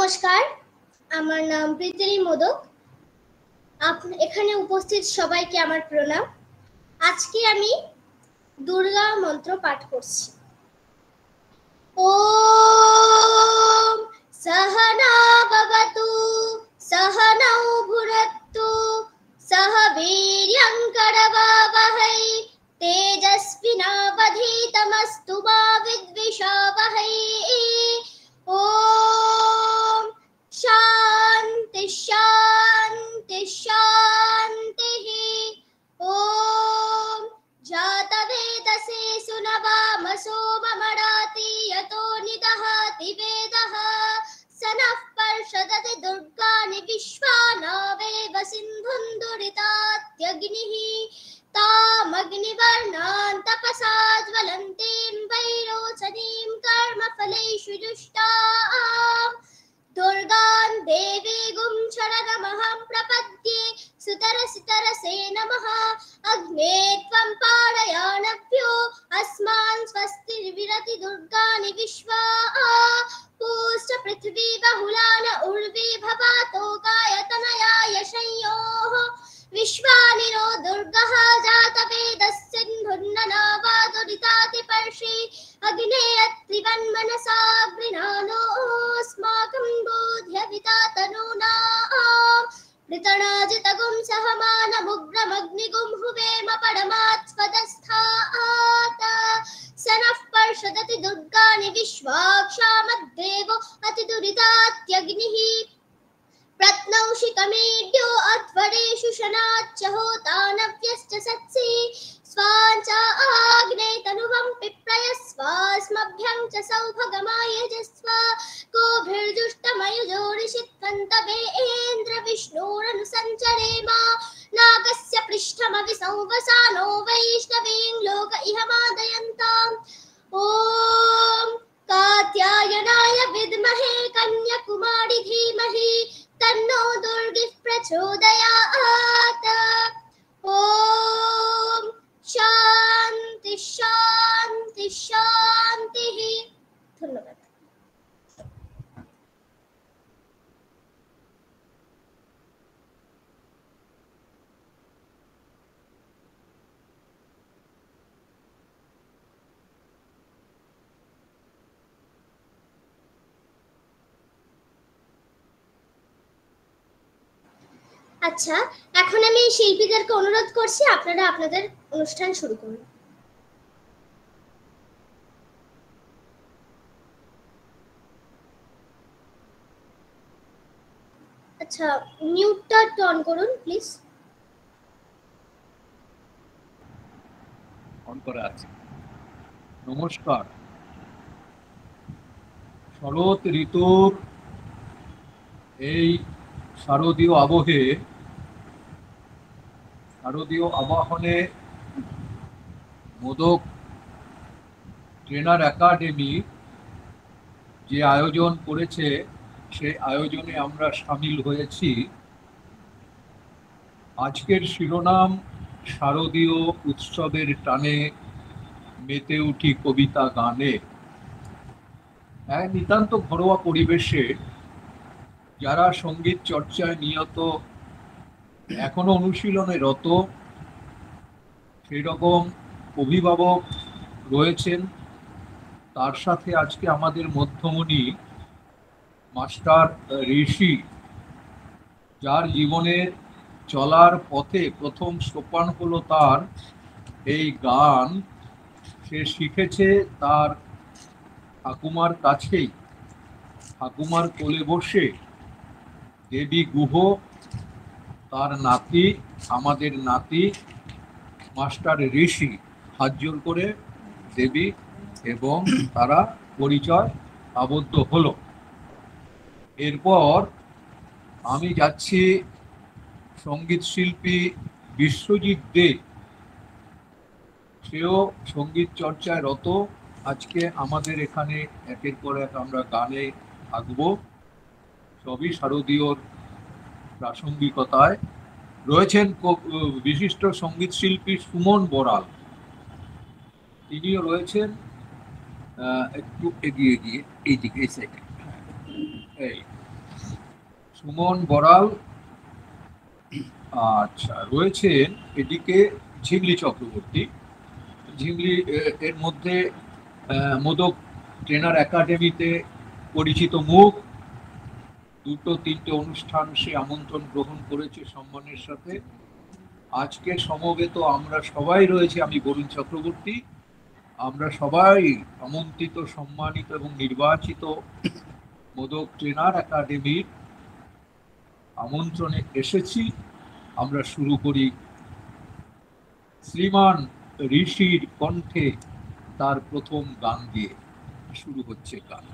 নমস্কার, আমার নাম প্রীতি মোদক। এখানে উপস্থিত সবাইকে আমার প্রণাম। আজকে আমি দুর্গা মন্ত্র পাঠ করছি। ওম সহনা ভবতু সহনৌ ভুনক্তু সহ বীর্যং করবাবহৈ তেজস্বিনাবধীতমস্তু মা বিদ্বিষাবহৈ। ओम शांति शांति शांति। ओम जातवेदसे सुनवामसो ममडाति यतो निदहति वेदः स नः पर्षदति दुर्गाणि विश्वानावेव सिन्धुं दुरितात्यग्निः तामग्निवर्णान् तपसा ज्वलन्तीं वैरोचनीं कर्मफलेषु जुष्टाम् दुर्गां देवीं शरणमहं प्रपद्ये। सुतरसे नमः। अग्ने त्वं पारयाणभ्यो अस्मान् स्वस्तिर्विरति दुर्गाणि विश्वा। पूष्ट पृथ्वी बहुलान उर्वी भवातो गायतनया यशयोः विश्वानिनो दुर्गः जातवेदस्य सिन्धुर्ननावादुरिताति पर्षि अग्ने अत्रिवन्मनसा गृह्णानोऽस्माकं बोध्यविता तनूनाम् ऋतणाजितगुं सहमानमुग्रमग्निगुं हुवेम परमात् स्वदस्थात् स नः पर्षदति दुर्गाणि विश्वाक्षामद्देवो अतिदुरितात्यग्निः प्रत्नौषिकमेढ्यो अध्वरेषु शनाच्च होतानव्यश्च सत्सि स्वाञ्च आग्ने तनुवं पिप्रयस्वास्मभ्यं च सौभगमायजस्व गोभिर्जुष्टमयुजोरिषित्वन्तवेन्द्र विष्णोरनुसञ्चरेम नागस्य पृष्ठमविसंवसानो वैष्णवीं लोक इह मादयन्ताम्। ॐ कात्यायनाय विद्महे कन्याकुमारी धीमहि तन्नो दुर्गिः प्रचोदयात्। ओम शांति शांति शांति। धन्यवाद। আচ্ছা, এখন আমি শিল্পীদেরকে অনুরোধ করছি আপনারা আপনাদের অনুষ্ঠান শুরু করুন। আচ্ছা, মিউটটা অন করুন প্লিজ। অন করা আছে। নমস্কার। শরৎ ঋতুর এই শারদীয় আবাহনে মোদক ট্রেনার একাডেমি যে আয়োজন করেছে সেই আয়োজনে আমরা সামিল হয়েছি। আজকের শিরোনাম শারদীয় উৎসবের টানে মেতে উঠি কবিতা গানে। এক নিতান্ত ঘরোয়া পরিবেশে যারা সঙ্গীত চর্চায় নিয়ত, এখনো অনুশীলনে রত, সেই রকম অভিভাবক রয়েছেন। তার সাথে আজকে আমাদের মধ্যমণি মাস্টার ঋষি, যার জীবনের চলার পথে প্রথম সোপান হলো তার এই গান। সে শিখেছে তার ঠাকুমার কাছেই, ঠাকুমার কোলে বসে। দেবী গুহ তার নাতি, আমাদের নাতি মাস্টার ঋষি, হাত জোর করে দেবী এবং তারা পরিচয় আবদ্ধ হলো। এরপর আমি যাচ্ছি সঙ্গীত শিল্পী বিশ্বজিৎ দে, সেও সঙ্গীত চর্চায় রত। আজকে আমাদের এখানে একের পর এক আমরা গানে থাকবো, সবই শারদীয়র প্রাসঙ্গিকতায়। রয়েছেন বিশিষ্ট সঙ্গীত শিল্পী সুমন বড়াল, তিনিও রয়েছেন। একটু এগিয়ে গিয়ে এইদিকে এই সাইডে, এই সুমন বড়াল, আচ্ছা রয়েছেন এদিকে ঝিমলি চক্রবর্তী। ঝিমলি এর মধ্যে মোদক ট্রেনার একাডেমিতে পরিচিত মুখ, দুটো তিনটে অনুষ্ঠান সে আমন্ত্রণ গ্রহণ করেছে সম্মানের সাথে। আজকে সমবেত আমরা সবাই রয়েছে, আমি বরুণ চক্রবর্তী, আমরা সবাই আমন্ত্রিত, সম্মানিত এবং নির্বাচিত মোদক ট্রেনার একাডেমির আমন্ত্রণে এসেছি। আমরা শুরু করি শ্রীমান ঋষির কণ্ঠে তার প্রথম গান দিয়ে। শুরু হচ্ছে গান।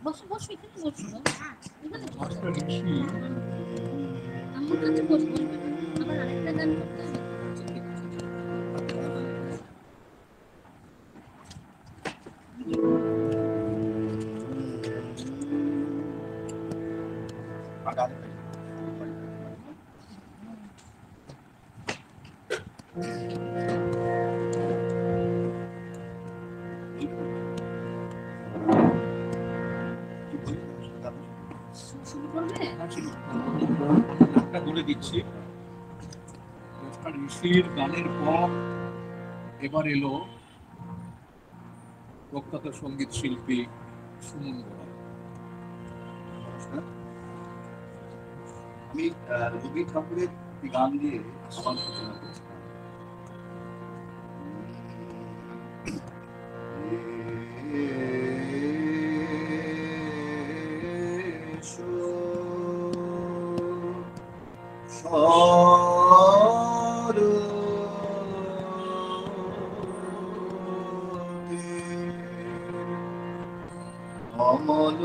বসো বসো এখানে বসো এখানে মাস্টার ঋষি আমার কাছে বসবো আমার আরেকটা গান করতে হবে শুরু করবে নামটা বলে দিচ্ছি। মাস্টার ঋষির গানের পর এবার এলো প্রখ্যাত সঙ্গীত শিল্পী সুমন গোড়াই। আমি রবি ঠাকুরের গান দিয়ে আমার সূচনা করছি। অমল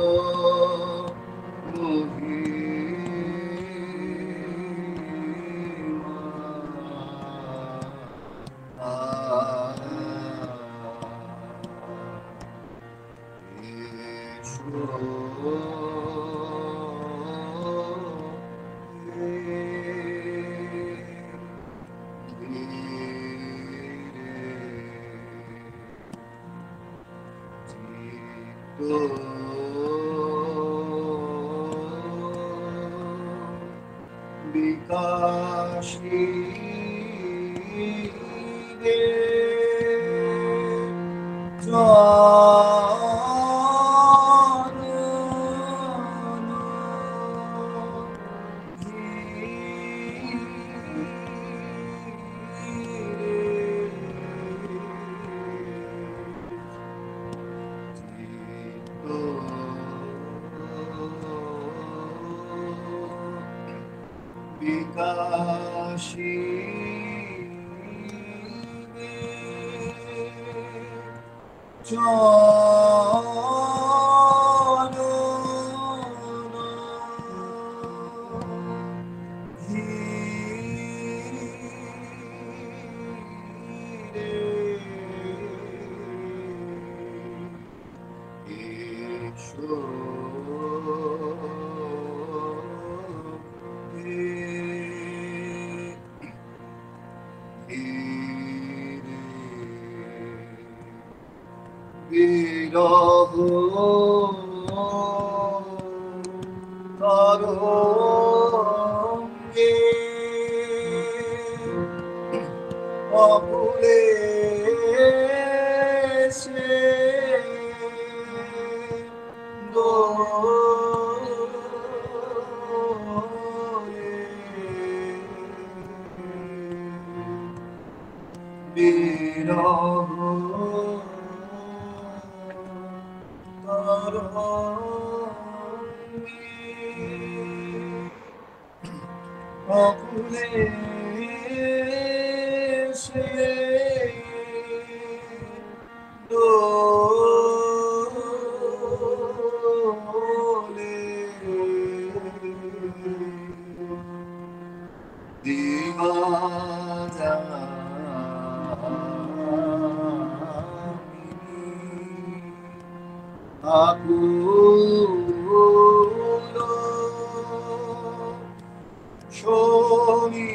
বিকাশী বিকাশী বিরহ তরঙ্গে অকুলে সে বিরহ অকুলে সে দোলে দিবাজা আকুল শনি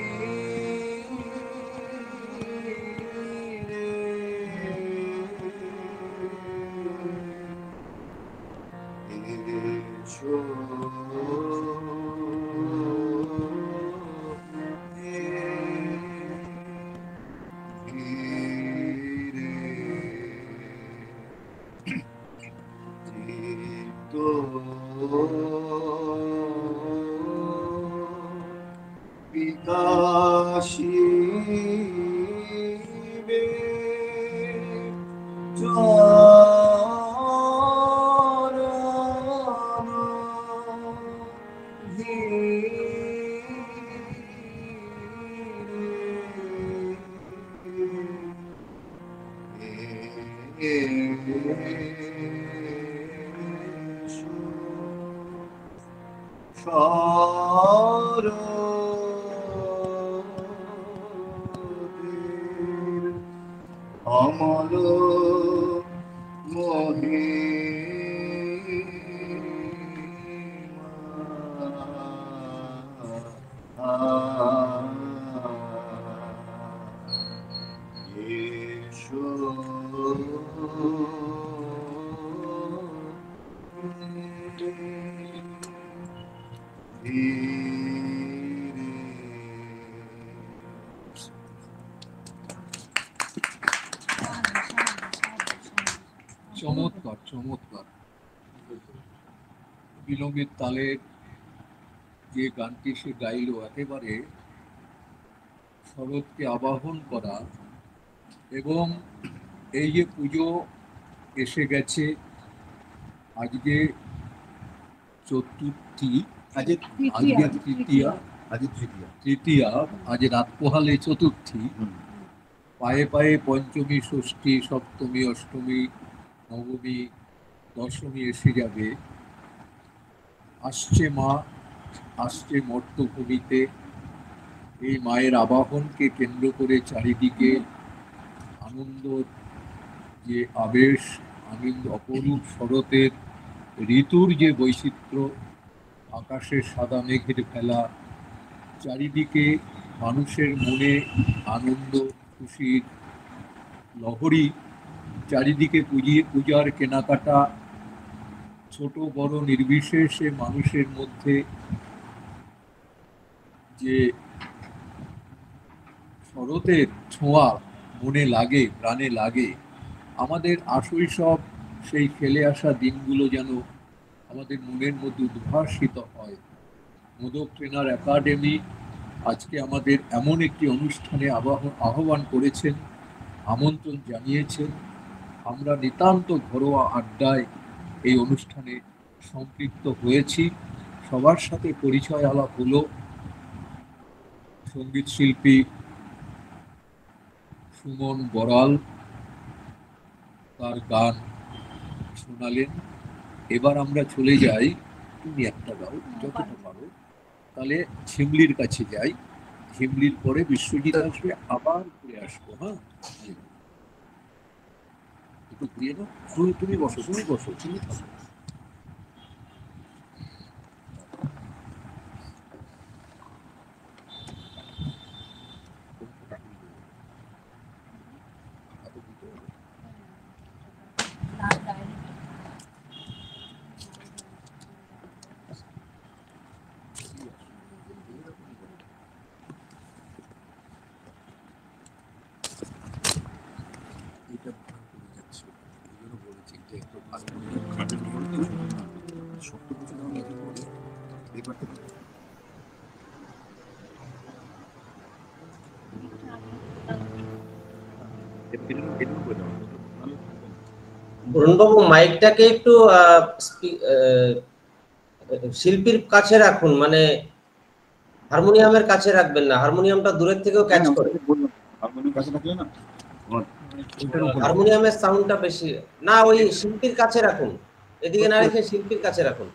এসো বিকাশী এসো শরতের অমল চমৎকার চমৎকার। বিলম্বিত তালের যে গানটি সে গাইল, একেবারে শরৎকে আবাহন করা। এবং এই যে পুজো এসে গেছে, আজকে চতুর্থী, আজকে তৃতীয়া, আজ রাত পোহালে চতুর্থী, পায়ে পায়ে পঞ্চমী, ষষ্ঠী, সপ্তমী, অষ্টমী, নবমী, দশমী এসে যাবে। আসছে মা, আসছে মর্তভূমিতে। এই মায়ের আবাহনকে কেন্দ্র করে চারিদিকে আনন্দ, যে আবেশ, আনন্দ, অপরূপ শরতের ঋতুর যে বৈচিত্র্য, আকাশের সাদা মেঘের ফেলা, চারিদিকে মানুষের মনে আনন্দ, খুশির লহরী, চারিদিকে পূজার কেনাকাটা, ছোট বড় নির্বিশেষে মানুষের মধ্যে যে শরতের ছোঁয়া মনে লাগে, প্রাণে লাগে। আমাদের শৈশব, সেই ফেলে আসা দিনগুলো যেন আমাদের মনের মধ্যে উদ্ভাসিত হয়। মোদক ট্রেনার একাডেমি আজকে আমাদের এমন একটি অনুষ্ঠানে আহ্বান করেছেন, আমন্ত্রণ জানিয়েছেন। আমরা নিতান্ত ঘরোয়া আড্ডায় এই অনুষ্ঠানে সম্পৃক্ত হয়েছি। সবার সাথে পরিচয় আলাপ হলো। সঙ্গীত শিল্পী সুমন বড়াল তার গান শোনালেন। এবার আমরা চলে যাই, তুমি একটা গাও যতটা পারো, তাহলে ঝিমলির কাছে যাই। ঝিমলির পরে বিশ্বজিৎ আসবে, আবার ঘুরে আসবো। হ্যাঁ, একটু ঘুরিয়ে দাও। তুমি বসো, তুমি থাকো। বরুণবাবু, মাইকটাকে একটু শিল্পীর কাছে রাখুন, মানে হারমোনিয়ামের কাছে রাখবেন না। হারমোনিয়ামটা দূরের থেকেও ক্যাচ করে। হারমোনিয়ামের সাউন্ডটা বেশি না, ওই শিল্পীর কাছে রাখুন, এদিকে না রেখে শিল্পীর কাছে রাখুন।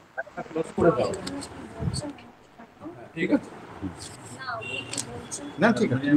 ঠিক আছে, না ঠিক আছে।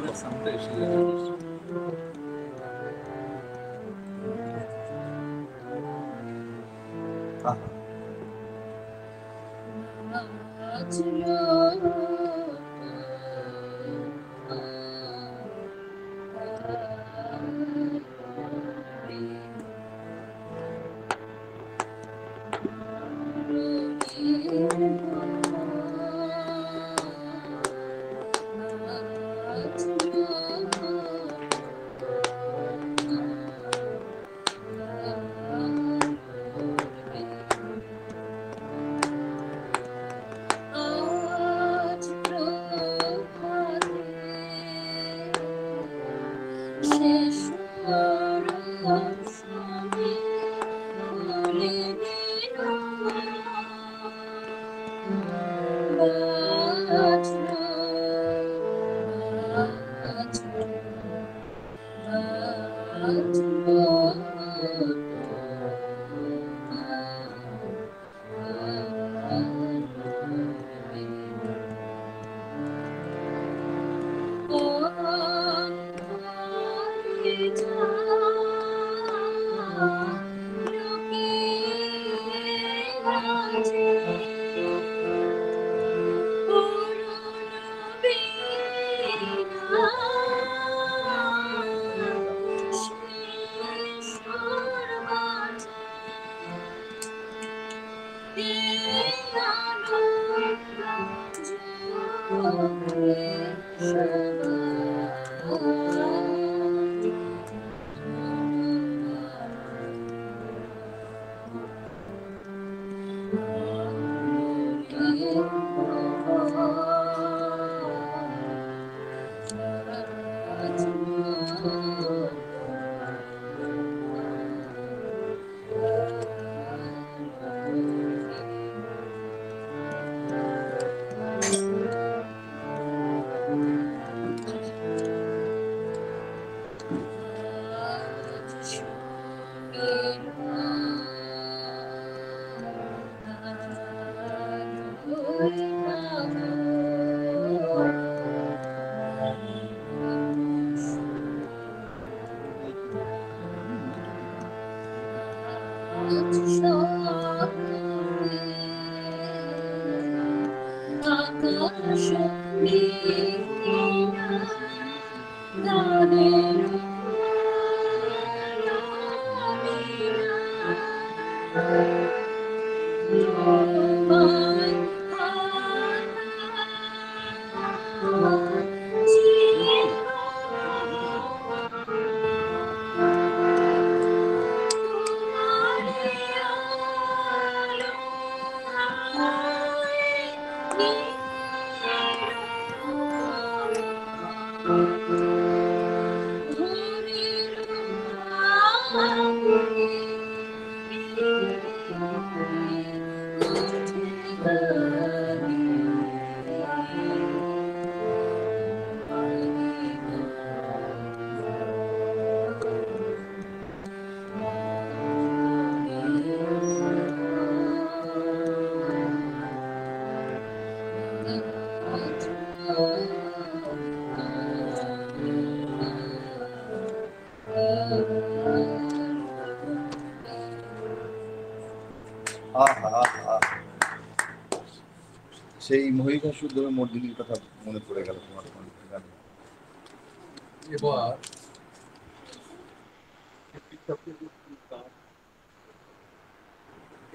সেই মহিষাসুর মর্দিনীর কথা মনে পড়ে গেল তোমার গানে।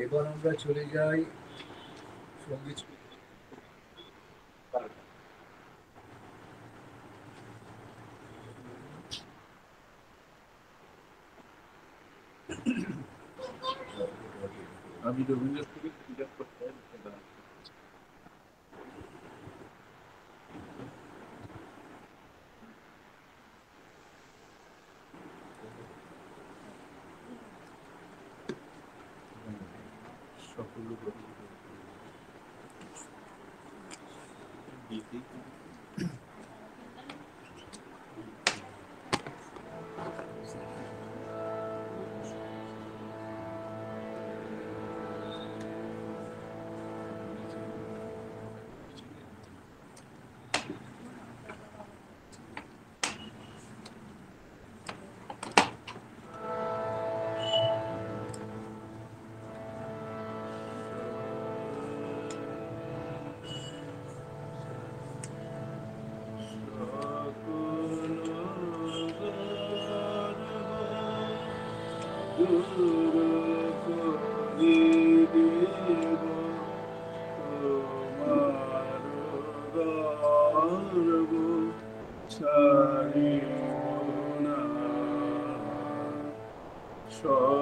এবার আমরা চলে যাই সঙ্গীত। আমি রবীন্দ্রনাথ থেকে পূজা করতে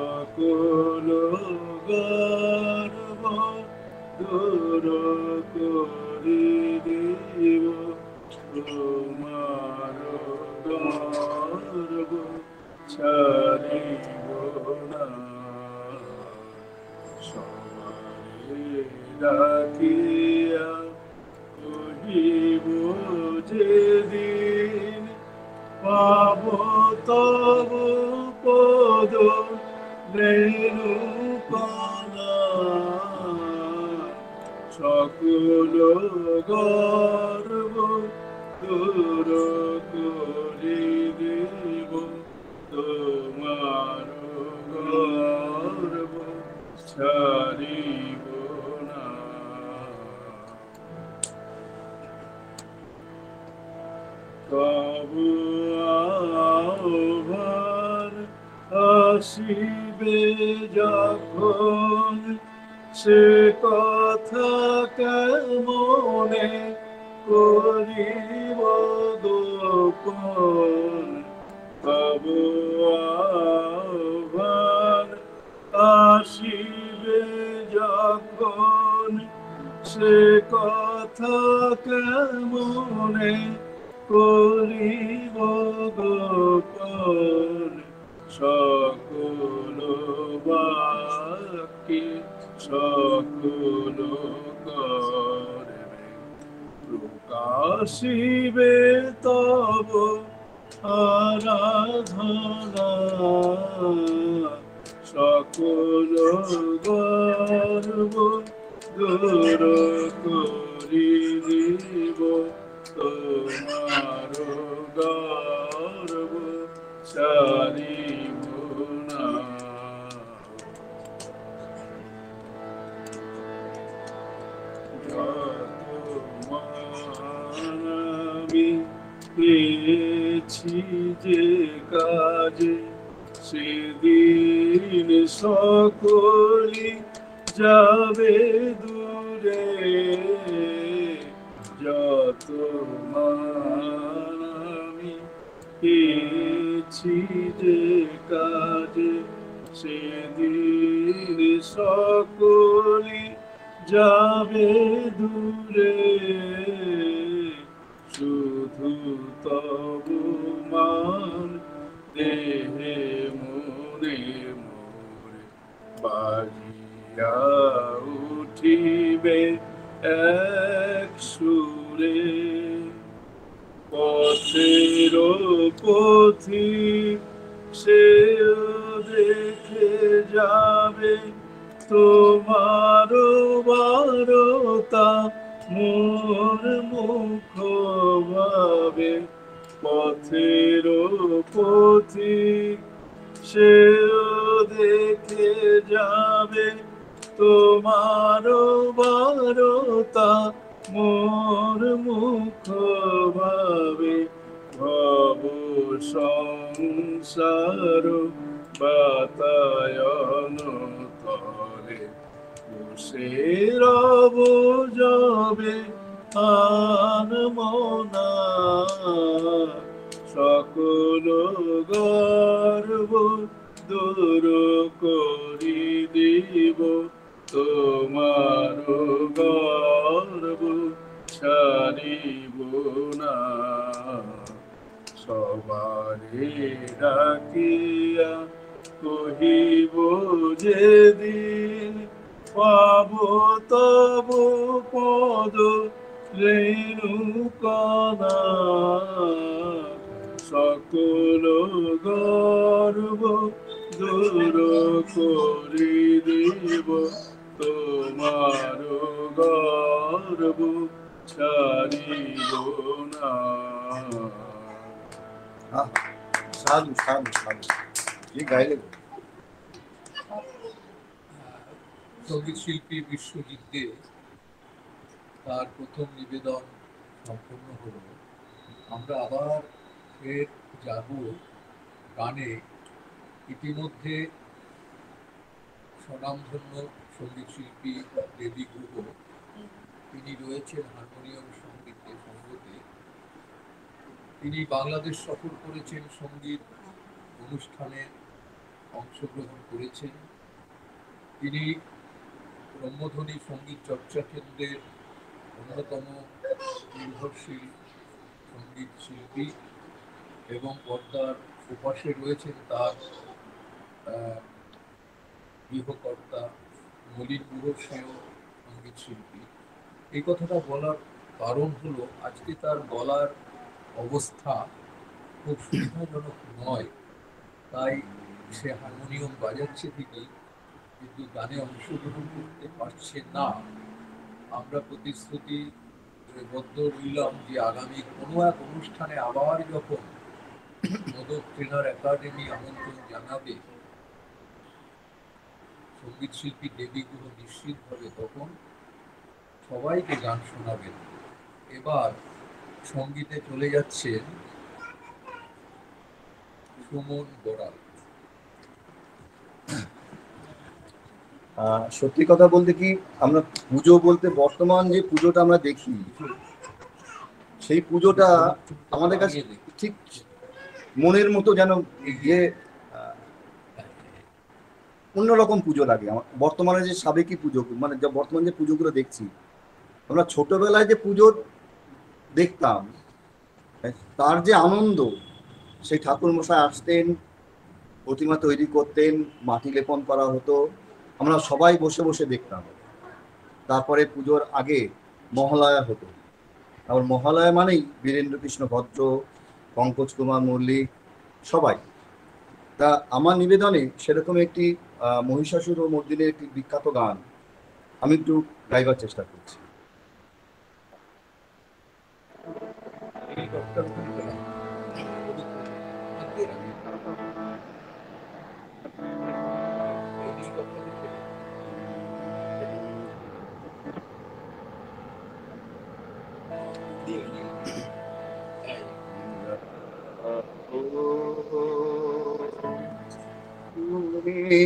সকল গর্ব দূর করি দেব তোমার গর্ব ছাড়িব না। সবাই ডাকিয়া কহিব যেদিন পাব তব পদ রেণুকণা, সকল গর্ব দূর করি দেব আসিবে যখন সে কথা কেমনে করিব গোপন তব আহ্বান আসিবে যখন সে কথা কেমনে করিব গোপন সকল বাক্যে সকল কর্মে প্রকাশিবে তব আরাধনা সকল গর্ব দূর করি দিব তোমার গর্ব সারিব না। আমি পেয়েছি যে কাজে সেদিন সকলি যাবে দূরে যত মান আমি পেয়েছি যে কাজে সেদিন সকলি যাবে দূরে শুধু তব মান দেহে মনে মোরে বাজিয়া উঠিবে এক সুরে পথের পথিক সেও দেখে যাবে তোমার বারতা মোর মুখ ভাবে পথের পথিক সেও দেখে যাবে তোমার বারতা মোর মুখ ভাবে ভব সংসার বাতায়ন তলে বসে রব যাবে আন মনা সকল গর্ব দূর করি দিব তোমার গর্ব ছাড়িব না। সবারে ডাকিয়া কহিব যেদিন পাব তব পদ রেণুকণা সকল গর্ব দূর করি দিব তোমার গর্ব ছাড়িব না। সাধু সাধু সাধু কি গাইলে সঙ্গীত শিল্পী বিশ্বজিৎ দে তার প্রথম নিবেদন সম্পূর্ণ হলো। আমরা আবার ফের যাব গানে। ইতিমধ্যে স্বনামধন্য সঙ্গীত শিল্পী দেবী গুহ, তিনি রয়েছেন হারমোনিয়াম সঙ্গীতে সঙ্গতে। তিনি বাংলাদেশ সফর করেছেন, সঙ্গীত অনুষ্ঠানে অংশগ্রহণ করেছেন। তিনি ব্রহ্মধ্বনি সঙ্গীত চর্চা কেন্দ্রের অন্যতম নির্ভরশীল সঙ্গীত শিল্পী এবং পর্দার উপাসে রয়েছেন তার গৃহকর্তা মলিন গুহ, সেও সঙ্গীত শিল্পী। এই কথাটা বলার কারণ হলো আজকে তার গলার অবস্থা খুব সুবিধাজনক নয়, তাই সে হারমোনিয়াম বাজাচ্ছে ঠিকই, কিন্তু গানে অংশগ্রহণ করতে পারছে না। আমরা প্রতিশ্রুতিবদ্ধ রইলাম যে আগামী কোনো এক অনুষ্ঠানে আবার যখন মোদক ট্রেনার একাডেমি আমন্ত্রণ জানাবে সঙ্গীত শিল্পী দেবী গুহ নিশ্চিতভাবে তখন সবাইকে গান শোনাবেন। এবার সঙ্গীতে চলে যাচ্ছেন সুমন বড়াল। সত্যি কথা বলতে কি, আমরা পুজো বলতে বর্তমান যে পুজোটা আমরা দেখি, সেই পুজোটা আমাদের কাছে ঠিক মনের মতো যেন যে অন্যরকম পুজো লাগে। আমার বর্তমানে যে সাবেকি পুজো, মানে বর্তমান যে পুজোগুলো দেখছি, আমরা ছোটবেলায় যে পুজো দেখতাম তার যে আনন্দ, সেই ঠাকুর মশাই আসতেন, প্রতিমা তৈরি করতেন, মাটি লেপন করা হতো, আমরা সবাই বসে বসে দেখতাম। তারপরে পুজোর আগে মহালয়া হতো, আবার মহালয়া মানেই বীরেন্দ্র কৃষ্ণ ভদ্র, পঙ্কজ কুমার মল্লিক, সবাই। তা আমার নিবেদনে সেরকম একটি মহিষাসুর ও মর্দিনের একটি বিখ্যাত গান আমি একটু গাইবার চেষ্টা করছি। তুমি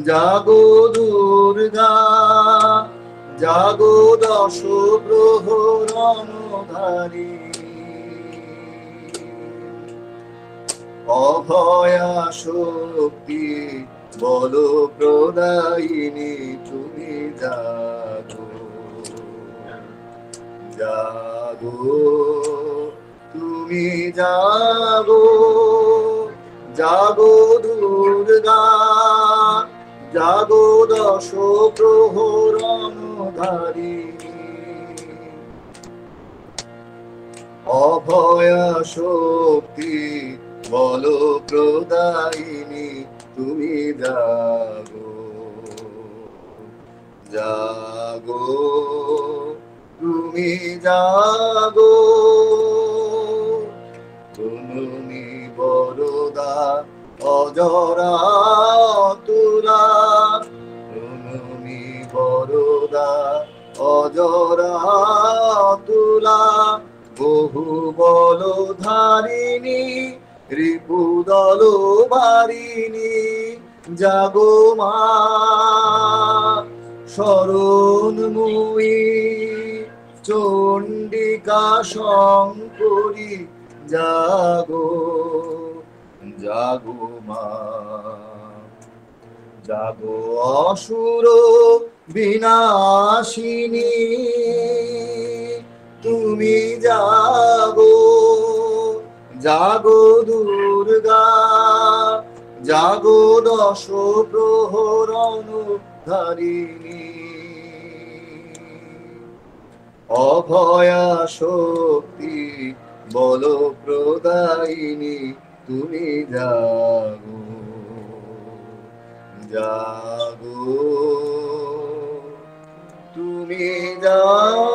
জাগো দুর্গা, জাগো দশ প্রহরণধারী, অভয়া শক্তি বল প্রদায়িনী, তুমি জাগো, জাগো, তুমি জাগো, জাগো দুর্গা, জাগো দশ প্রহরণধারী, অভয়া শক্তি বল প্রদায়িনী, তুমি জাগো, জাগো, তুমি জাগো, তুমি বরদা অজরা তুলা, তুমি বরদা অজরা তুলা, বহু বল ধারিণী, রিপুদল বারিণী, জাগো মা শরণময়ী, চণ্ডিকা শঙ্করী, জাগো, জাগো মা, জাগো অসুর বিনাশিনী, তুমি জাগো, জাগো দুর্গা, জাগো দশ প্রহরণধারিণী, অভয়া শক্তি বল প্রদায়িনী, তুমি জাগো, জাগো, তুমি জাগো।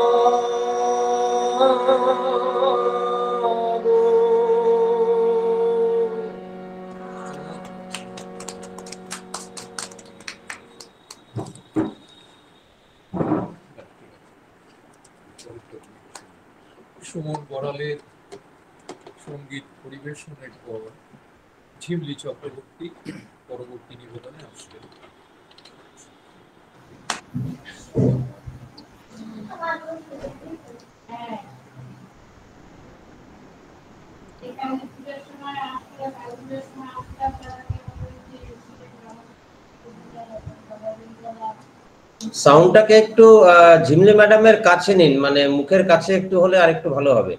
সুমন বড়ালের সঙ্গীত পরিবেশনের পর ঝিমলি চক্রবর্তী পরবর্তী নিবেদনে আসবেন। সাউন্ডটাকে একটু ঝিমলি ম্যাডামের কাছে নিন, মানে মুখের কাছে একটু হলে আরেকটু ভালো হবে।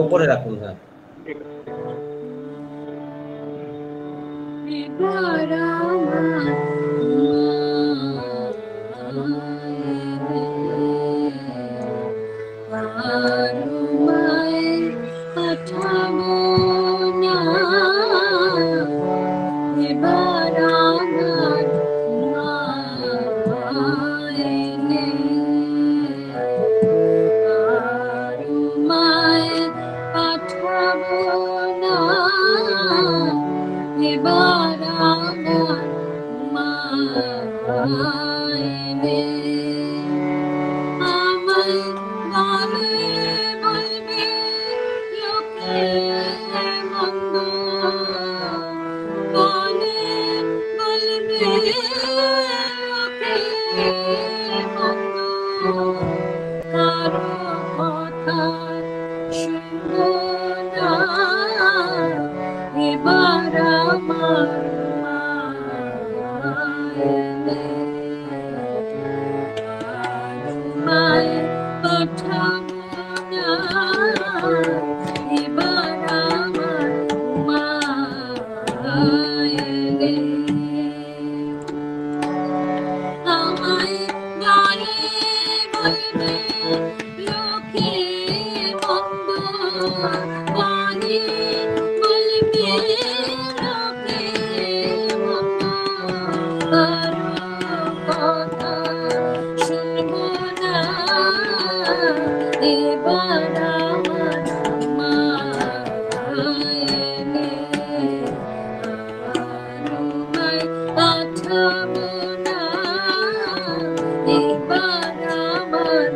উপরে রাখুন। হ্যাঁ, এলে আমায় বলে বলবে লোকে মন্দ, বলে বলবে লোকে মন্দ, কারো কথা শুনবো না এবার আমার মা এলে। তোমায় পাঠাবো না এবার আমার মা এলে। আমায় বলে বলবে লোকে মন্দ, বলে বলবে লোকে মন্দ, কারো কথা শুনবো না এবার আমার মা এলে। তোমায় পাঠাবো না এবার আমার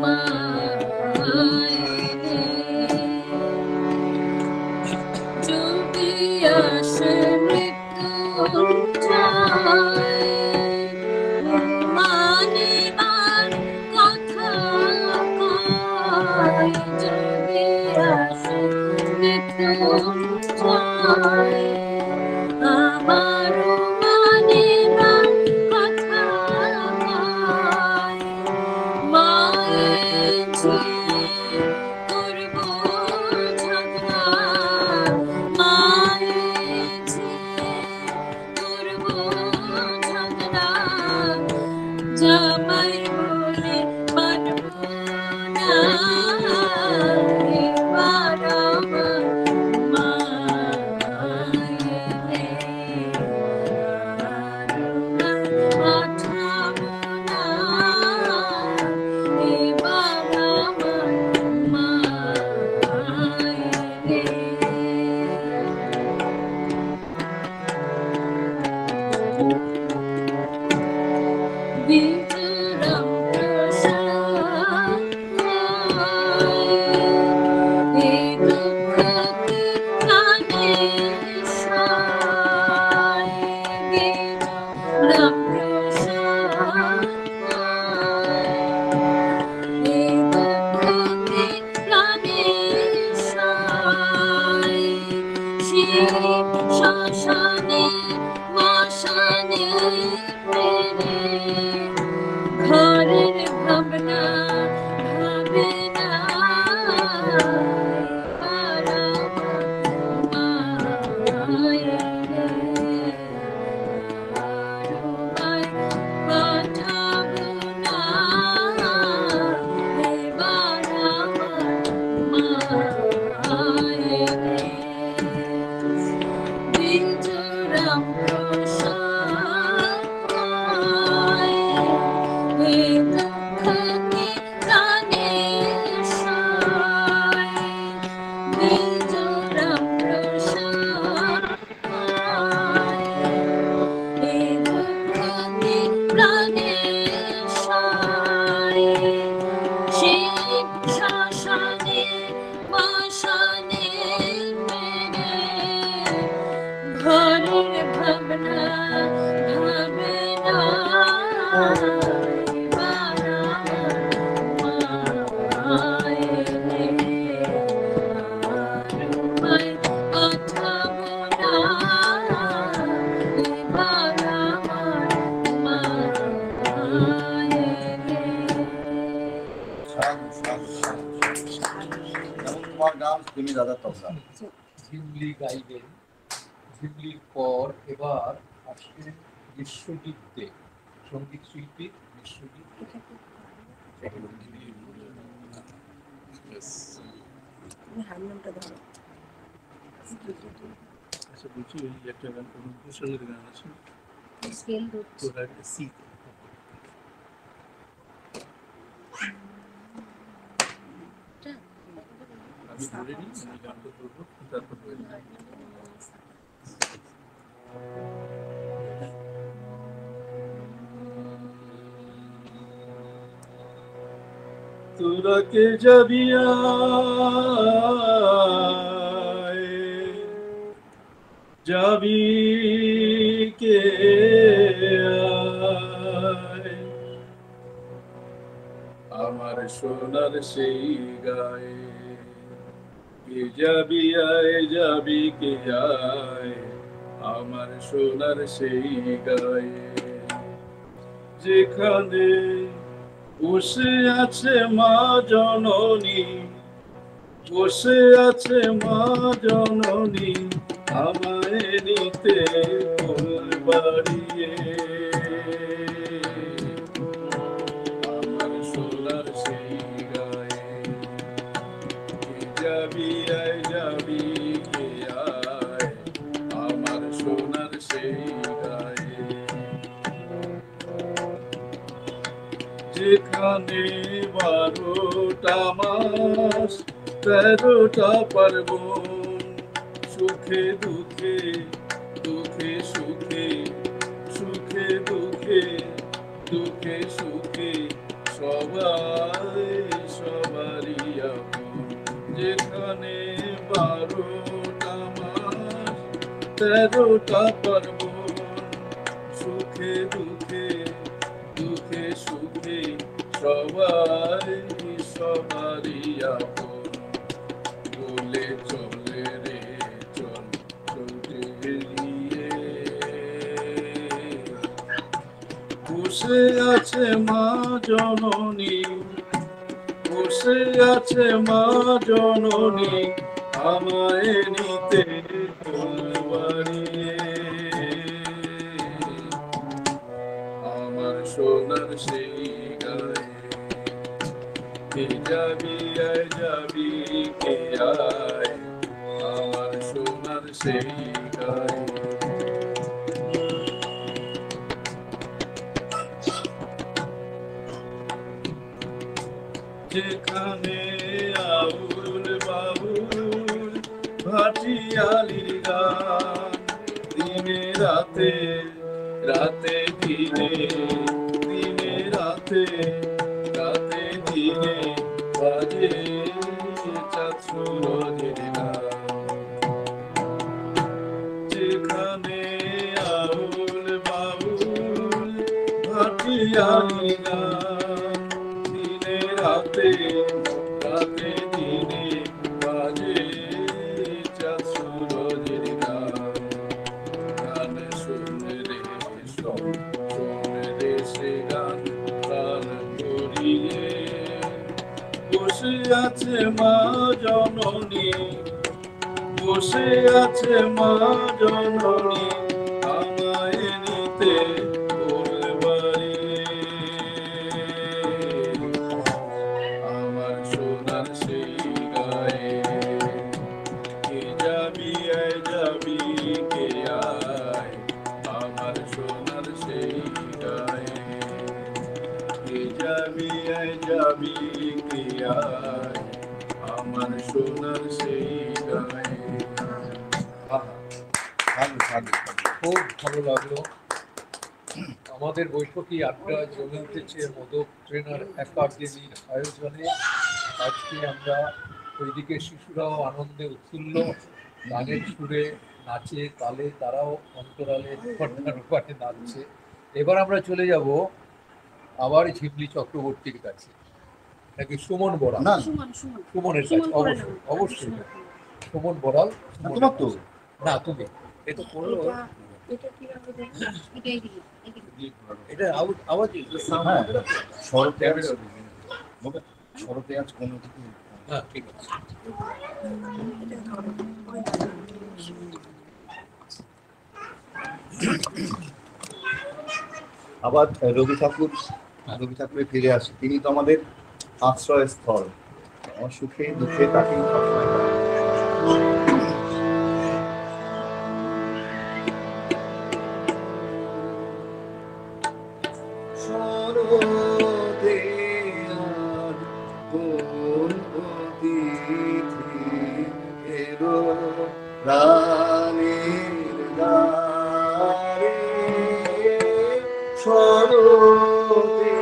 মা এলে। যদি আসে মৃত্যুঞ্জয় মানিবার কথা কয়, যদি আসে মৃত্যুঞ্জয় আমারও মানিবার কথা কয়, মায়ের চেয়ে করবো ঝগড়া, মায়ের চেয়ে করবো ঝগড়া, জামাই বলে পারবো না এবার আমার মা এলে। পাঠাবো না এবার আমার মা এলে। বিজুরাম প্রসাদ এই দুঃখকে কানে সয়, বিজুরাম প্রসাদ এই দুঃখকে কানে সয়, শিব শ্মশানে মশানে প্রেমে ঘরের ভাবনা ভাবে না এবার আমার মা এলে। তোমায় পাঠাবো না এবার আমার মা এলে। বিজুরাম প্রসাদ এই দুঃখকে কানে সয়, বিজুরাম প্রসাদ এই দুঃখকে প্রাণে সয়, শিব শ্মশানে মশানে মেরে ঘরের ভাবনা ভাবে না এবার আমার মা এলে। তোমায় পাঠাবো না এবার আমার মা এলে। সাধু সাধু সাধু। যেমন তোমার গান তুমি দাদা তবলা। ঝিমলি গাইবেন, ঝিমলির পর এবার আসছেন বিশ্বজিৎ দে, সঙ্গীত শিল্পী বিশ্বজিৎ। হারমোনিয়ামটা ধরো। আচ্ছা বলছি ওই একটা গান অনুপ্রসাদের গান আছে স্কেল ধরছি। ওটা একটা সি, আমি বলে নিই আমি গানটা করবো তারপর হয়ে যাবে। তোরা কে যাবি আয়, যাবি কে আয়, আমার সোনার সেই গায়ে কে যাবি আয়, যাবি কে আয়, আমার সোনার সেই গায়ে, যেখানে বসে আছে মা জননী, বসে আছে মা জননী, আমায় নিতে কোল বাড়িয়ে, আমার সোনার সেই গায়ে কে যাবি আয়, যাবি কে আয়, আমার সোনার সেই গায়ে, যেখানে 12টা মাস 13টা পার্বণ, সুখে দুঃখে, দুঃখে সুখে, সুখে দুঃখে, দুঃখে সুখে সবাই সবারই আপন, যেখানে 12টা মাস 13টা পার্বণ, সুখে দুঃখে, দুঃখে সুখে সবাই সবারই আপন, বলে চলে রে চল চলতে গিয়ে, বসে আছে মা জননী, বসে আছে মা জননী, আমায় নিতে কোল বাড়িয়ে, আমার সোনার সেই গায়ে কে যাবি আয়, যাবি কে আয়, আমার সোনার সেই গায়ে, যেখানে আউল বাউল ভাটিয়ালির গান, দিনে রাতে, রাতে দিনে, দিনে রাতে, রাতে দিনে বাজে চাঁদ সূরজের গান, যেখানে আউল বাউল ভাটিয়ালির গান, দিনে রাতে, রাতে দিনে বাজে চাঁদ সূরজের গান, গান শুনে রে শুনে রে সে গান প্রাণ করিয়ে, বসে আছে মা জননী, বসে আছে মা জননী, আমায় নিতে কোল বাড়িয়ে, আমার সোনার সেই গায়ে কে যাবি আয়, যাবি কে আয়, আমার সোনার সেই গায়ে কে যাবি আয়, যাবি কে আয়, আমার সোনার সেই গায়ে। খুব ভালো লাগলো। আমাদের বৈঠকি আড্ডা জমে উঠেছে মোদক ট্রেনার একাডেমির আয়োজনে। আজকে আমরা ওইদিকে শিশুরাও আনন্দে উৎফুল্ল, গানের সুরে নাচে তালে তারাও অন্তরালে ঘন্টানুপাতে নাচছে। এবার আমরা চলে যাব আবার ঝিমলি চক্রবর্তীর কাছে, নাকি সুমন বড়াল? না সুমনের কাছে অবশ্যই, অবশ্যই সুমন বড়াল। তোমার তো না তুমি এটা করলো, এটা কিভাবে দেবো? এটাই দিই, এটাই দিই। এটা আওয়াজ হ্যাঁ শরতে আজ, শরতে আজ কোনো কিছু, হ্যাঁ ঠিক আছে। এটা ধরো। আবার রবি ঠাকুরে ফিরে আসে। তিনি তো আমাদের আশ্রয়স্থল, আমার সুখে দুঃখে তাকে সবসময় পাই। শরতে আর কোন অতিথি এলো রানীর দ্বারে, শরতে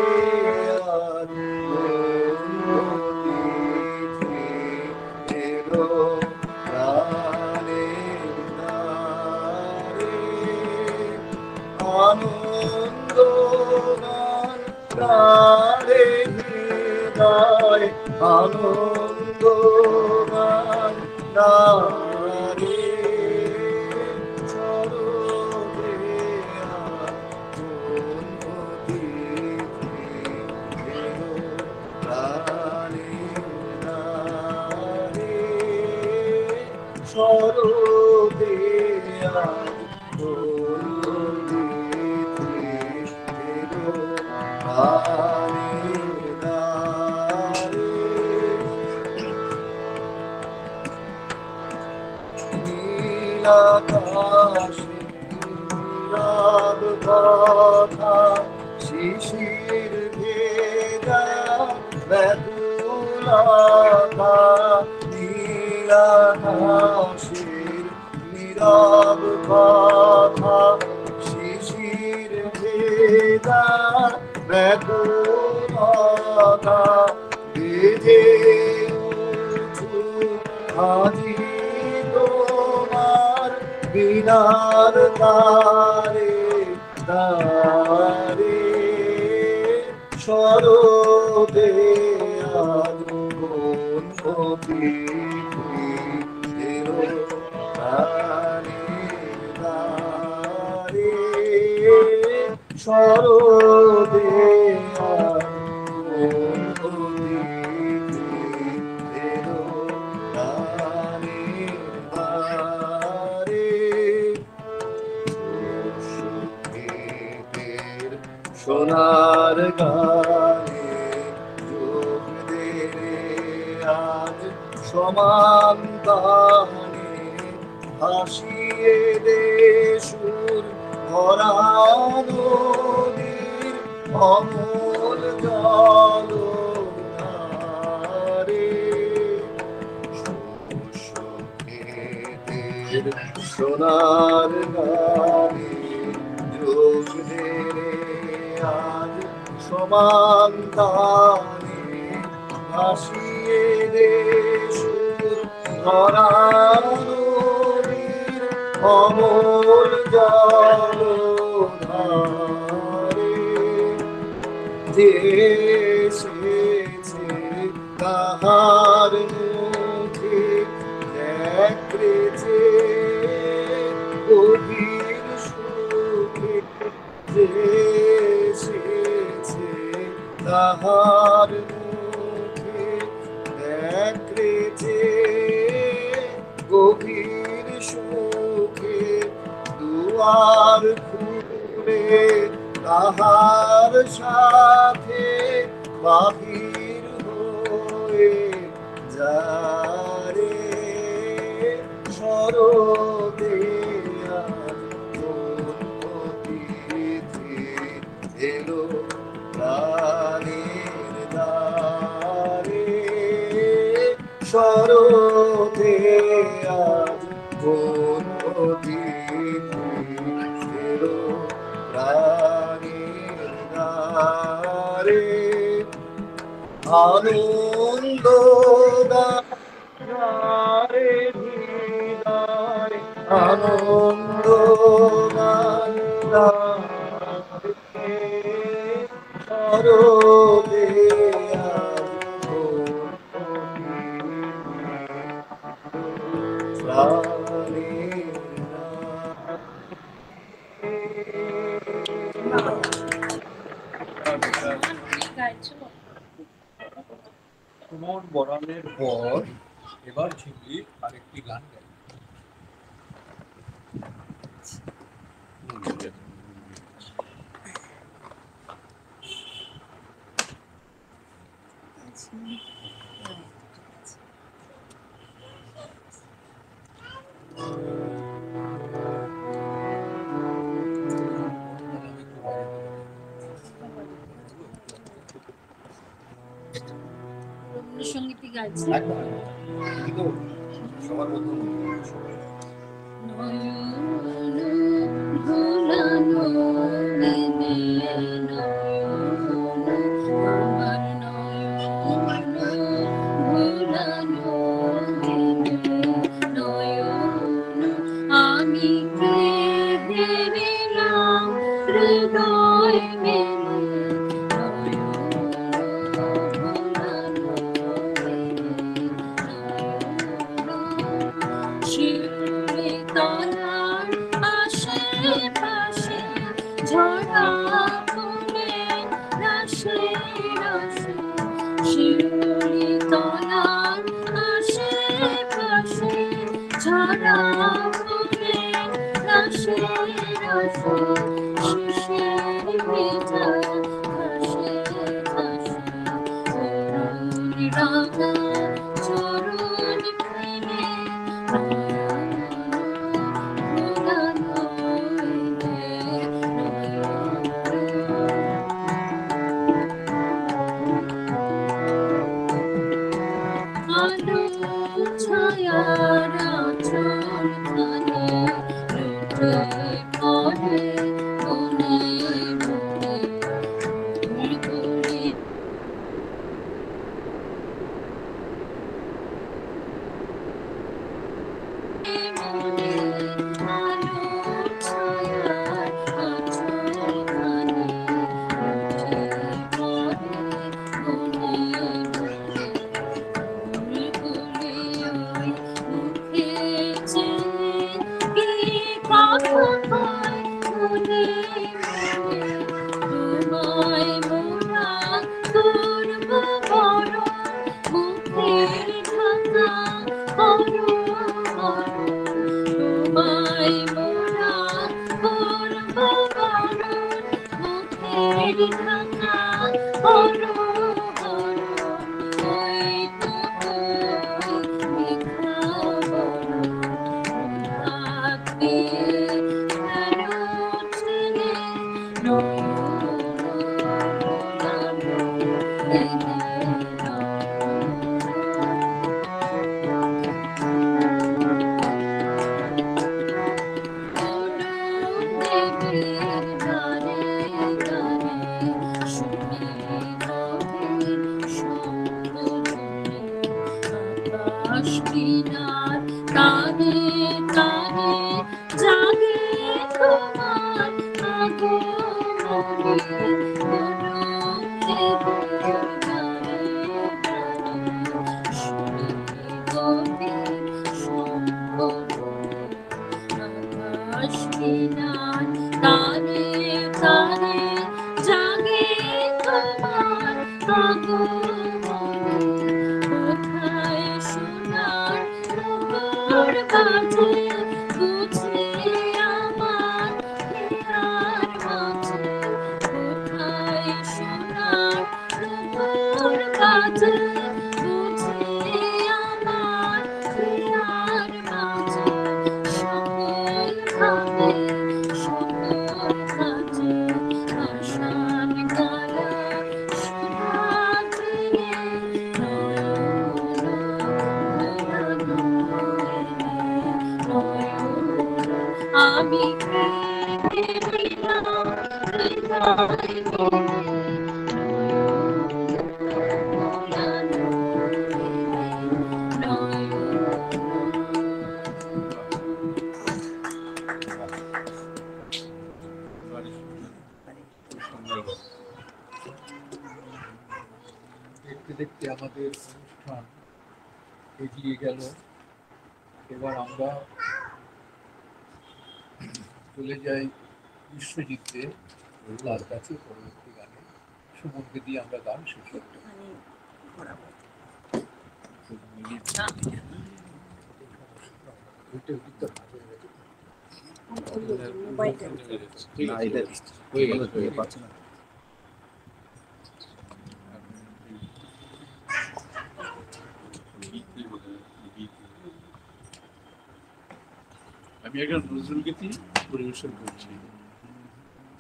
আর কোন নারে হৃদয় আনন্দ গান নারে সরবে প্রাণে নারে সরবে কথা শিশির ভেজা ব্যাকুলতা নীলাকাশের নীরব কথা শিশির ভেজা ব্যাকুলতা বেজে আজি তোমার বিনার তারে তারে সরদে আজ কোন অতিথি এলো তারে তারে সরদে আজ কোন অতিথি এলো তারে তারে সোনার গানে যোগ দে আজ সমান গানে ভাসিয়ে দে সুর ভরা নদীর অমল জল ধারে সোনার গানে যোগ দে আজ সমান গানে ভাসিয়ে দে সুর ভরা নদীর অমল জল ধারে যে এসেছে তাহার মুখে দেখেছে গভীর সুখে যে এসেছে তাহার মুখে দেখেছে গভীর সুখে দুয়ার খুলে তাহার সাথে বাহির হয়ে যারে সরদে অতিথি এলো প্রাণের দ্বারে সরদে আজ কোন অতিথি এলো প্রাণের দ্বারে আনন্দ গানে হৃদয় আনন্দ গানে সরবে সুমন বরণের পর এবার ঝিমলি আরেকটি গান গাই। সঙ্গীত গাইছি সবার মধ্যে আমি হৃদয় মেলে ফুলে রাশে রাশে শিউলি তলার আশেপাশে ঝরা ফুলে রাশে রাশে শিশির ভেজা ঘাসে ঘাসে তরুণ রাঙা চরণ ফেলে আলো ছায়ার আঁচলখানি লুটে পড়ে মনে মনে বুলবুলি মনে আলো ছায়ার আঁচলখানি লুটে পড়ে মনে মনে বুলবুলি ওই মুখে চেয়ে কি কথা কয় মনে মনে তোমায় মোরা করব বড় মুখের ঢাকা করো করো তোমায় মোরা করব বড় মুখের ঢাকা করো করো ওই তো মিঠা বড় হাত দিয়ে কেন ছেড়ে কিনার কানে কানে জাগে তোমার আগমনে কানে কানে জাগে তোমার আগমনে কোথায় সোনার নূপুর বাজে বুঝি আমার হিয়ার মাঝে কোথায় সোনার নূপুর বাজে বুঝি আমার হিয়ার মাঝে সকল ভাবে সকল কাজে আশার গায়া শোনা দিয়ে আমি দেখতে দেখতে আমাদের অনুষ্ঠান এগিয়ে গেল। এবার আমরা চলে যাই বিশ্বজিৎকে, তার কাছে পরবর্তী গানে সুমনকে দিয়ে আমরা গান শেষ করতে আমি একটা নজরুল গীতি পরিবেশন করছি,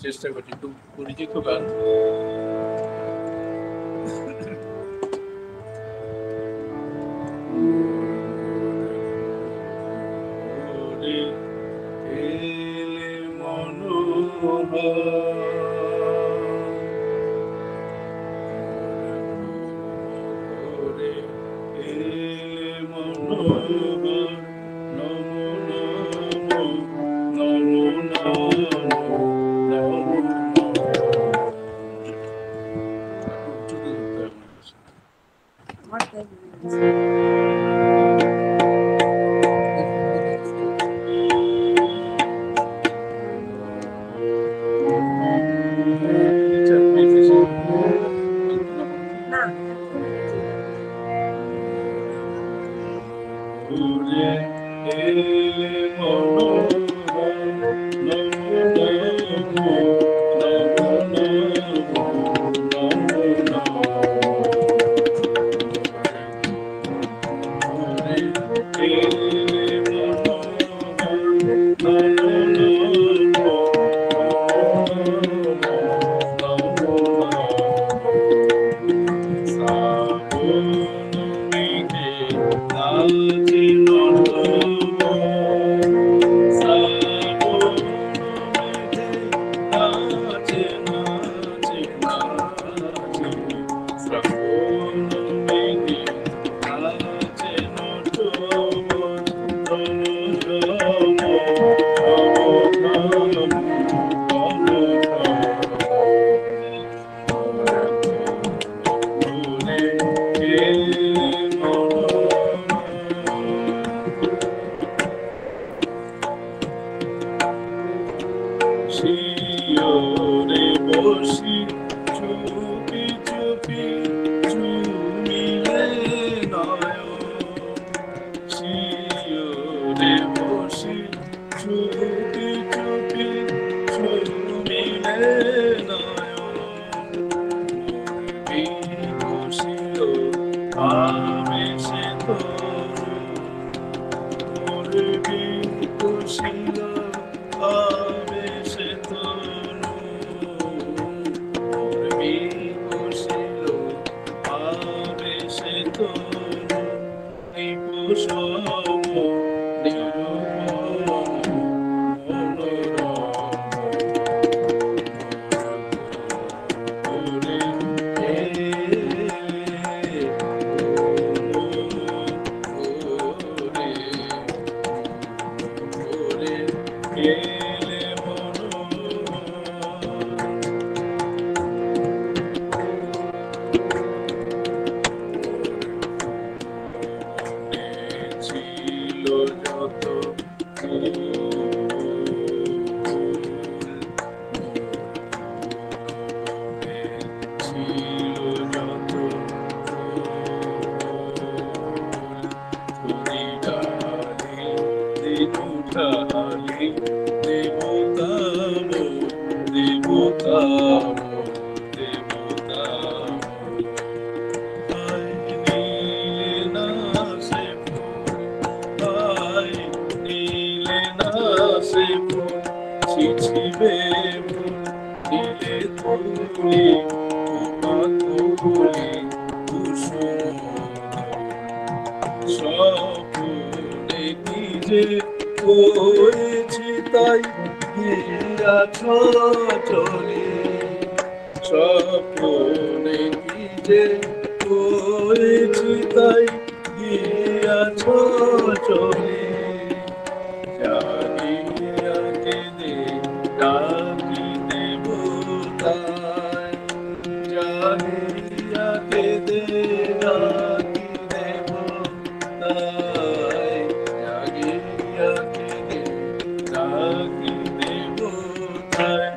চেষ্টা করছি, একটু পরিচিত গান। আবেশে তোর বিকুশিল আবেশে তোর বিকুশিল আবেশে তোর নিকুশম স্বপ্নে কি যে হয়েছি তাই গিয়াছ চলে জাগিয়া কেঁদে ডাকি দেব তাই জাগিয়া কেঁদে ডাকি দেব তাই জাগিয়া কেঁদে ডাকি দেব তাই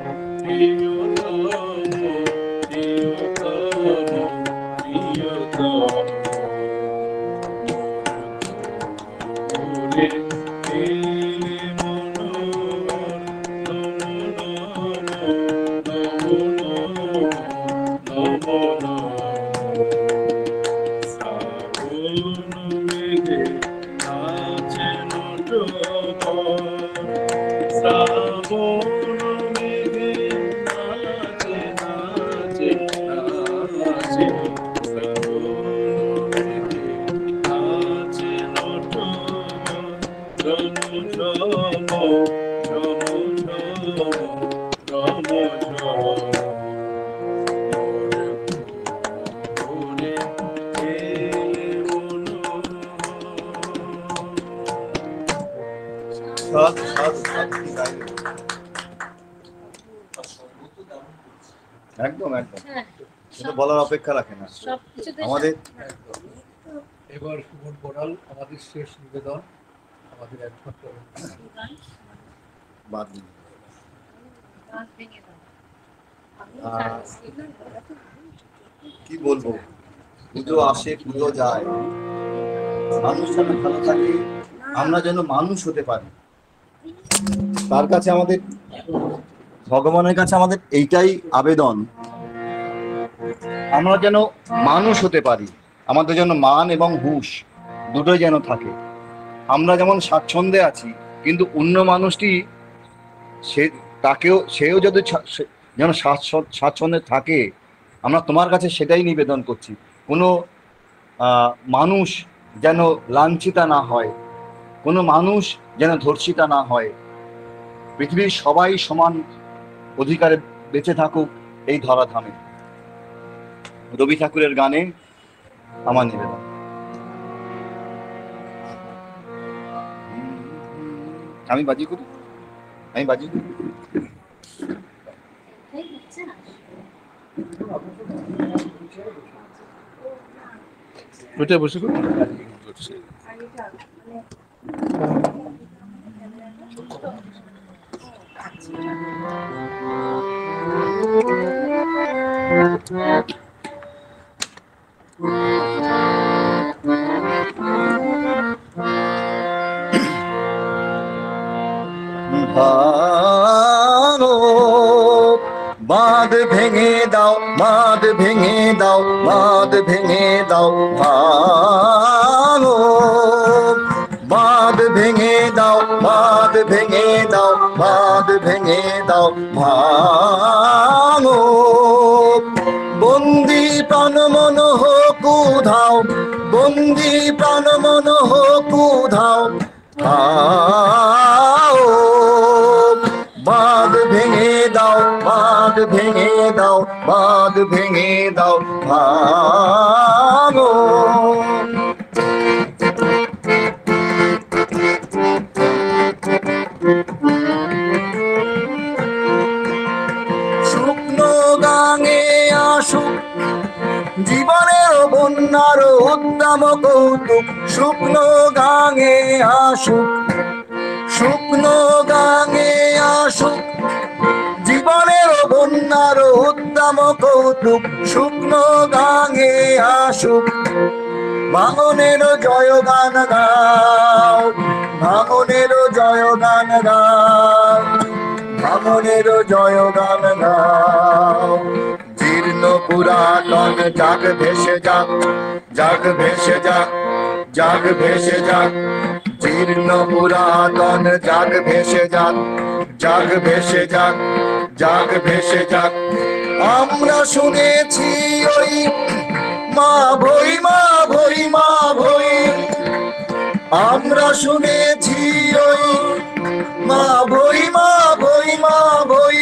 একদম একদম বলার অপেক্ষা রাখে না আমাদের। এবার সুমন বড়াল আমাদের শেষ নিবেদন, আমাদের একমাত্র বাদ কি বলবো, পুজো আসে পুজো যায়, মানুষ যেন ভালো থাকে, আমরা যেন মানুষ হতে পারি, তার কাছে আমাদের ভগবানের কাছে আমাদের এইটাই আবেদন, আমরা যেন মানুষ হতে পারি, আমাদের যেন মান এবং হুঁশ দুটোই যেন থাকে। আমরা যেমন স্বাচ্ছন্দ্যে আছি, কিন্তু অন্য মানুষটি সেও যদি যেন স্বাচ্ছন্দ্যে থাকে, আমরা তোমার কাছে সেটাই নিবেদন করছি। কোনো মানুষ যেন লাঞ্ছিতা না হয়, কোনো মানুষ যেন ধর্ষিতা না হয়, পৃথিবীর সবাই সমান অধিকারে বেঁচে থাকুক এই ধরাধামে। রবি ঠাকুরের গানে আমার নিবেদন। আমি বাজি করি, আমি বাজি করি। ওইটা বসে করছি। বাঁধ ভেঙে দাও, বাঁধ ভেঙে দাও, বাঁধ ভেঙে দাও, ভাঙো। বাঁধ ভেঙে দাও, বাঁধ ভেঙে দাও, বাঁধ ভেঙে দাও, ভাঙো। বন্দি প্রাণ মন হোক উধাও, বন্দি প্রাণ মন হোক উধাও, আও। বাঁধ ভেঙে দাও, বাঁধ ভেঙে দাও, বাঁধ ভেঙে দাও, ভাঙো। শুকনো গাঙে আসুক জীবনের বন্যার উদ্দাম কৌতুক, শুকনো গাঙে আসুক, শুকনো গাঙে আসুক জীবনের বন্যার উদ্দাম কৌতুক, শুকনো গাঙে আসুক। ভাঙনের জয়গান গাও, ভাঙনের জয়গান গাও, ভাঙনের জয়গান গাও। জীর্ণ পুরাতন জাগ ভেসে যাক, জাগ ভেসে যাক, জাগ ভেসে যাক। জীর্ণ পুরাতন জাগ ভেসে যাক, জাগ ভেসে যাক, জাগ ভেসে যাক। আমরা শুনেছি ওই মা ভই, মা ভই, মা ভই। আমরা শুনেছি ওই মা ভই, মা ভই, মা ভই।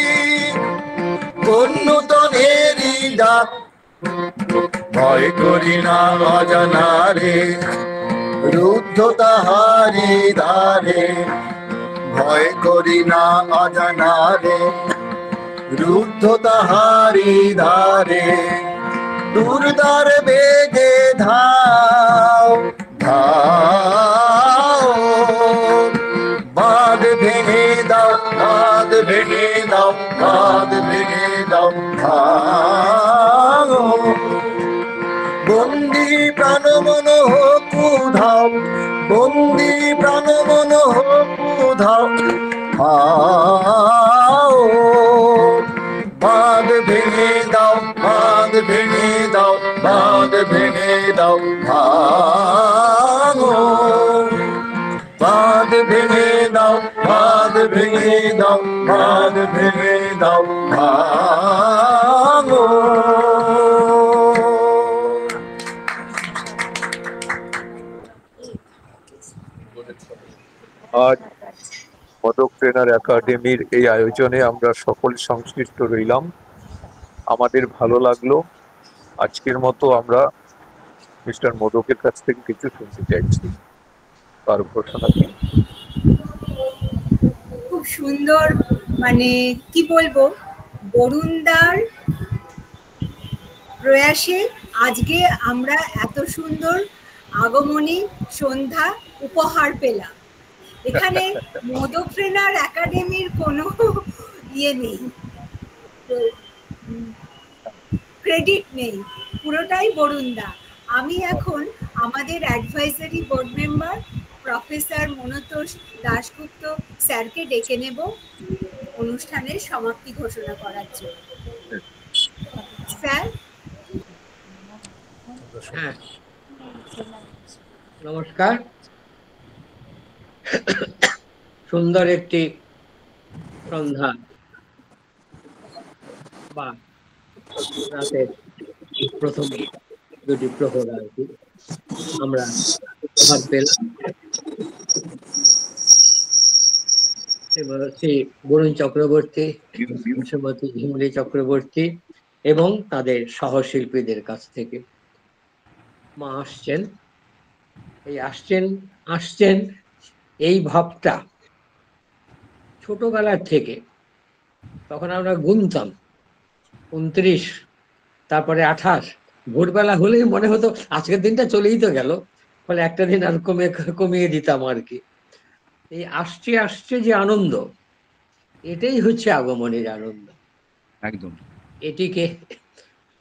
নূতনেরই ডাক, ভয় করি না অজানারে, রুদ্ধ তাহারি দ্বারে। ভয় করি না অজানারে, রুদ্ধ তাহারি দ্বারে। দুর্দার বেগে ধাও, ধাও। বাঁধ ভেঙে দাও, বাঁধ ভেঙে দাও, বাঁধ ভেঙে দাও, ভাঙো। বন্দি প্রাণ মন হোক উধাও, বন্দি প্রাণ মন হোক উধাও, আও। বাঁধ ভেঙে দাও, বাঁধ ভেঙে দাও, বাঁধ ভেঙে দাও, ভাঙো। বাঁধ ভেঙে দাও, বাঁধ ভেঙে দাও, বাঁধ ভেঙে দাও, ভাঙো। আজ পদক ট্রেনার একাডেমির এই আয়োজনে আমরা সকল সংশ্লিষ্ট রইলাম। আমাদের ভালো লাগলো। আজকের মতো আমরা মিস্টার মোদকের কাছ থেকে কিছু শুনতে চাইছি। তার ঘোষণা কি? খুব সুন্দর, মানে কি বলবো, বরুণদার প্রয়াসে আজকে আমরা এত সুন্দর আগমনী সন্ধ্যা উপহার পেলাম। এখানে মোদক ট্রেনার একাডেমির কোনো ইয়ে নেই, ক্রেডিট নেই, পুরোটাই বরুণদা। আমি এখন আমাদের advisory board member professor Manatosh Dasgupta স্যারকে ডেকে নেব অনুষ্ঠানের সমাপ্তি ঘোষণা করার জন্য। স্যার। হ্যাঁ, নমস্কার। সুন্দর একটি সন্ধ্যা বা রাতের প্রথম দুটি প্রহর আর কি আমরা উপহার পেলাম। শ্রী বরুণ চক্রবর্তী, শ্রীমতী হিমলি চক্রবর্তী এবং তাদের সহশিল্পীদের কাছ থেকে। মা আসছেন, এই আসছেন এই ভাবটা ছোটবেলার থেকে। তখন আমরা গুনতাম 29, তারপরে 28, ভোরবেলা হলেই মনে হতো আজকের দিনটা চলেই তো গেল, ফলে একটা দিন আর কমিয়ে দিতাম আর কি। এই আসছে যে আনন্দ, এটাই হচ্ছে আগমনের আনন্দ। একদম। এটিকে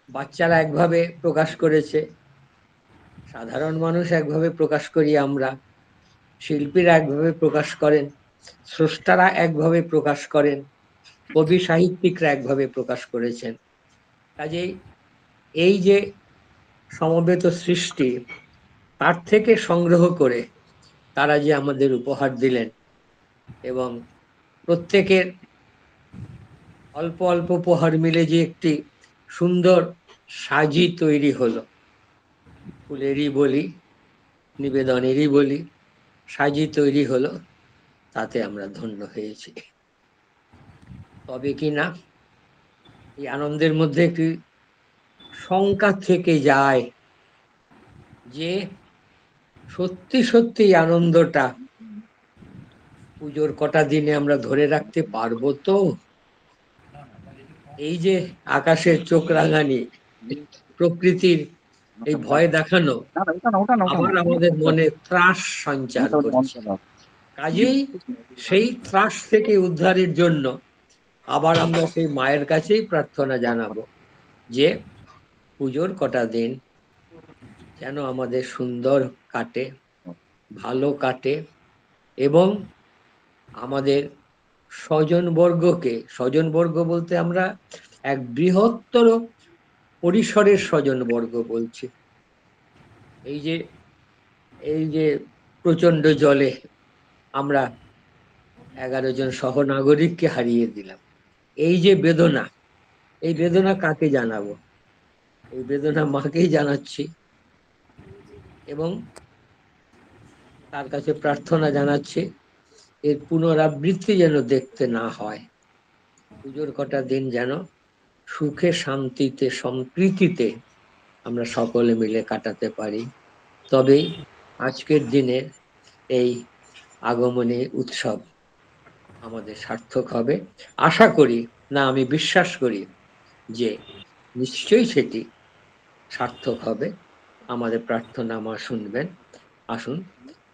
বাচ্চারা একভাবে প্রকাশ করেছে, সাধারণ মানুষ একভাবে প্রকাশ করি আমরা, শিল্পীরা একভাবে প্রকাশ করেন, স্রষ্টারা একভাবে প্রকাশ করেন, কবি সাহিত্যিকরা একভাবে প্রকাশ করেছেন। কাজেই এই যে সমবেত সৃষ্টি, তার থেকে সংগ্রহ করে তারা যে আমাদের উপহার দিলেন, এবং প্রত্যেকের অল্প অল্প উপহার মিলে যে একটি সুন্দর সাজি তৈরি হলো, ফুলেরই বলি, নিবেদনেরই বলি, সাজি তৈরি হলো, তাতে আমরা ধন্য হয়েছি। তবে কি না এই আনন্দের মধ্যে একটি শঙ্কা থেকে যায় যে সত্যি সত্যি আনন্দটা পুজোর কটা দিনে আমরা ধরে রাখতে পারবো তো? এই যে আকাশের চোখ রাঙানি, প্রকৃতির এই ভয় দেখানো আবার আমাদের মনে ত্রাস সঞ্চার করছে। কাজেই সেই ত্রাস থেকে উদ্ধারের জন্য আবার আমরা সেই মায়ের কাছেই প্রার্থনা জানাবো যে পুজোর কটা দিন যেন আমাদের সুন্দর কাটে, ভালো কাটে, এবং আমাদের স্বজনবর্গকে, স্বজনবর্গ বলতে আমরা এক বৃহত্তর পরিসরের স্বজনবর্গ বলছি। এই যে প্রচন্ড জলে আমরা 11 জন সহনাগরিককে হারিয়ে দিলাম, এই যে বেদনা, এই বেদনা কাকে জানাবো? এই বেদনা মাকেই জানাচ্ছি, এবং তার কাছে প্রার্থনা জানাচ্ছি এর পুনরাবৃত্তি যেন দেখতে না হয়। পুজোর কটা দিন যেন সুখে, শান্তিতে, সম্প্রীতিতে আমরা সকলে মিলে কাটাতে পারি। তবেই আজকের দিনের এই আগমনী উৎসব আমাদের সার্থক হবে। আশা করি, না আমি বিশ্বাস করি যে নিশ্চয়ই সেটি সার্থক হবে। আমাদের প্রার্থনা মা শুনবেন। আসুন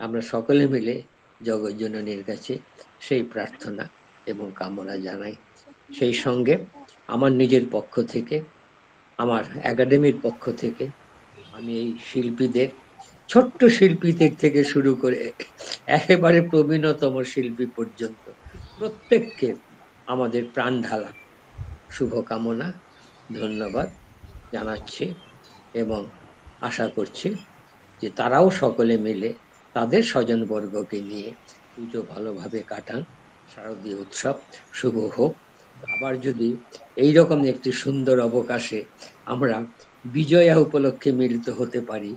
আমরা সকলে মিলে জগৎজননীর কাছে সেই প্রার্থনা এবং কামনা জানাই। সেই সঙ্গে আমার নিজের পক্ষ থেকে, আমার একাডেমির পক্ষ থেকে আমি এই শিল্পীদের, ছোট্ট শিল্পীদের থেকে শুরু করে একেবারে প্রবীণতম শিল্পী পর্যন্ত প্রত্যেককে আমাদের প্রাণ ঢালা শুভকামনা, ধন্যবাদ জানাচ্ছি, এবং আশা করছি যে তারাও সকলে মিলে তাদের স্বজনবর্গকে নিয়ে পুজো ভালোভাবে কাটান। শারদীয় উৎসব শুভ হোক। আবার যদি এইরকম একটি সুন্দর অবকাশে আমরা বিজয়া উপলক্ষে মিলিত হতে পারি,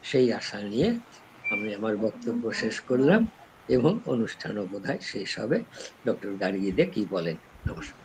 সেই আশা নিয়ে আমি আমার বক্তব্য শেষ করলাম, এবং অনুষ্ঠানও বোধহয় শেষ হবে। ডক্টর গার্গী দে কি বলেন? নমস্কার।